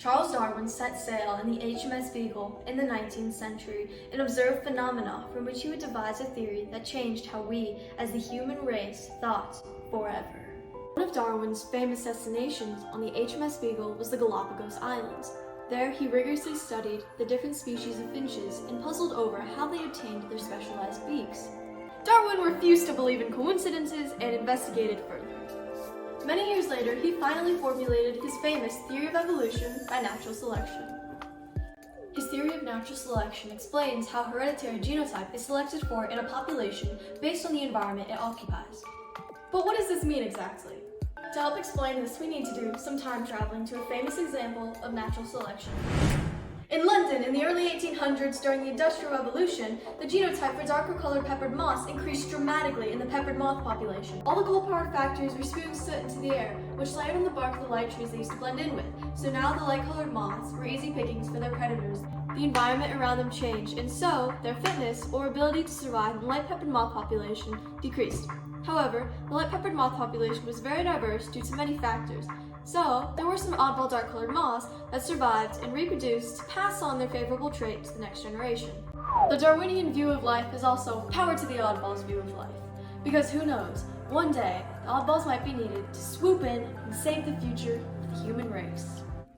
Charles Darwin set sail in the HMS Beagle in the 19th century and observed phenomena from which he would devise a theory that changed how we, as the human race, thought forever. One of Darwin's famous destinations on the HMS Beagle was the Galapagos Islands. There, he rigorously studied the different species of finches and puzzled over how they obtained their specialized beaks. Darwin refused to believe in coincidences and investigated further. Many years later, he finally formulated his famous theory of evolution by natural selection. His theory of natural selection explains how hereditary genotype is selected for in a population based on the environment it occupies. But what does this mean exactly? To help explain this, we need to do some time traveling to a famous example of natural selection. In London, in the early 1800s, during the Industrial Revolution, the genotype for darker colored peppered moths increased dramatically in the peppered moth population. All the coal-powered factories were spewing soot into the air, which layered on the bark of the light trees they used to blend in with, so now the light-colored moths were easy pickings for their predators. The environment around them changed, and so their fitness or ability to survive in the light-peppered moth population decreased. However, the light-peppered moth population was very diverse due to many factors. So, there were some oddball dark-colored moths that survived and reproduced to pass on their favorable trait to the next generation. The Darwinian view of life is also power to the oddballs view of life. Because who knows, one day, the oddballs might be needed to swoop in and save the future of the human race.